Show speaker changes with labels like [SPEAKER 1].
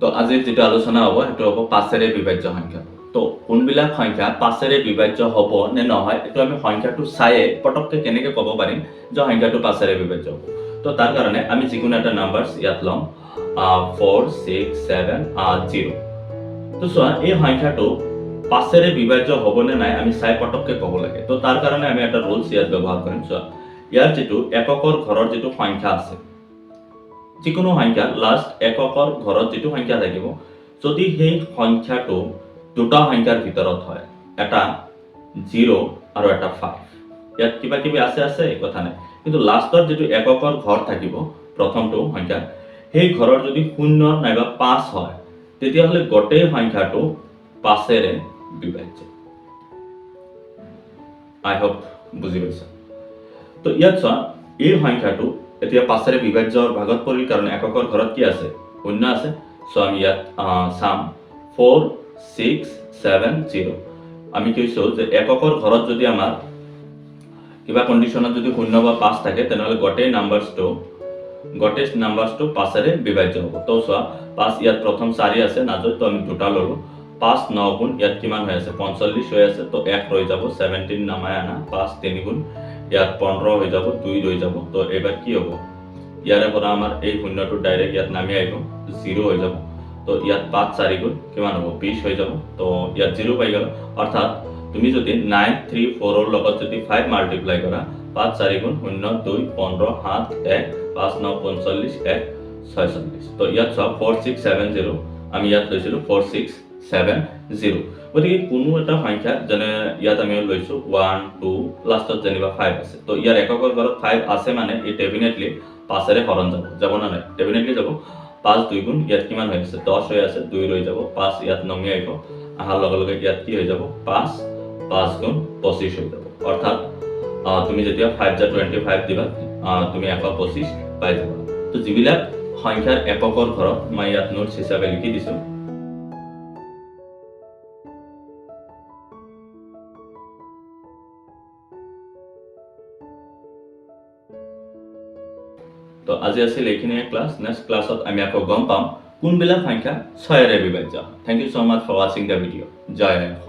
[SPEAKER 1] তো আজিৰ যেটো আলোচনা হ'ব সেইটো হ'ব 5ৰে বিভাজ্য সংখ্যা। তো কোনবিলাক সংখ্যা 5ৰে বিভাজ্য হ'ব নে নহয় এটো আমি সংখ্যাটো চাইয়ে পটককে কেনেকৈ ক'ব পাৰিম যে সংখ্যাটো 5ৰে বিভাজ্য হ'ব। তো তাৰ কাৰণে আমি যিকোনো এটা নাম্বাৰস ইয়াত লম 4 6 7 0। তো চোৱা এই সংখ্যাটো 5ৰে বিভাজ্য হ'ব নে নাই আমি চাই পটককে ক'ব লাগে। তো তাৰ কাৰণে আমি এটা ৰুলস ইয়াত ব্যৱহাৰ কৰিম। চোৱা ইয়াৰ যেটো এককৰ ঘৰৰ যেটো সংখ্যা আছে, যিকোনো সংখ্যা লাষ্ট এককৰ ঘৰত যেটো সংখ্যা থাকিব, যদি সেই সংখ্যাটো দুটা সংখ্যাৰ ভিতৰত হয়, এটা 0 আৰু এটা 5, ইয়াত কিবা কিবি আছে এই কথা নাই, কিন্তু লাষ্টৰ যেটো এককৰ ঘৰ থাকিব প্ৰথমটো সংখ্যা, সেই ঘৰৰ যদি 0 নাইবা 5 হয় তেতিয়াহ'লে গোটেই সংখ্যাটো 5ৰে বিভাজ্য। আই হোপ বুজি পাইছা। তো ইয়াত চোৱা এই সংখ্যাটো এতিয়া 5ৰে বিভাজ্যৰ ভাগত পৰিল কাৰণ এককৰ ঘৰত কি আছে 0 আছে। সো আমি ইয়াত চাম 4 6 7 0। আমি কৈছো যে এককৰ ঘৰত যদি আমাৰ কিবা কন্ডিশনত যদি 0 বা 5 থাকে তেনেহলে গোটেই নাম্বাৰসটো 5ৰে বিভাজ্য হ'ব। তো চোৱা 5 ইয়াত প্ৰথম 4 আছে নাজয়, তো আমি দুটা ললো। 5 9 গুণ ইয়াত কিমান হৈ আছে 45 হৈ আছে, তো 1 ৰৈ যাব, 17 নামাই আনা, 5 3 গুণ ইয়াত 15 হৈ যাব, 2 ৰৈ যাব। তো এবাৰ কি হ'ব, ইয়াৰে পৰা আমাৰ এই শূন্যটো ডাইৰেক্ট ইয়াত নামি আহিব, 0 হৈ যাব। তো ইয়াত 5 4 গুণ কিমান হ'ব 20 হৈ যাব। তো ইয়াত 0 পাই গ'ল। অৰ্থাৎ তুমি যদি 9 3 4 ৰ লগত যদি 5 মাল্টিপ্লাই কৰা, 5 4 গুণ 0 2 15 7 1 5 9 45 1 46। তো ইয়াত চোৱা 4 6 7 0 আমি ইয়াত লৈছিলো 4 6 7 0। গতিকে কোনো এটা সংখ্যা যেনে ইয়াত আমি লৈছো 1 2 লাষ্টত যেনিবা 5 আছে, তো ইয়াৰ এককৰ ঘৰত 5 আছে মানে ই ডেফিনেটলি 5ৰে হৰণ যাব না নাই, ডেফিনেটলি যাব। 5 2 গুণ ইয়াত কিমান হৈ আছে 10 হৈ আছে, 2 ৰৈ যাব, 5 ইয়াত নমি আহিব, আহাৰ লগে লগে ইয়াত কি হৈ যাব 5 5 গুণ 25 হৈ যাব। অৰ্থাৎ তুমি যেতিয়া 5 যা 25 দিবা তুমি 125 পাই যাবা। তো যিবিলাক সংখ্যাৰ এককৰ ঘৰত মই ইয়াত নোটস হিচাপে লিখি দিছো। তো আজি আছিল এইখিনিয়ে ক্লাছ। নেক্সট ক্লাছত আমি আকৌ গম পাম কোনবিলাক সংখ্যা 6ৰে বিভাজ্য। Thank you so much for watching the video. Jai Hind.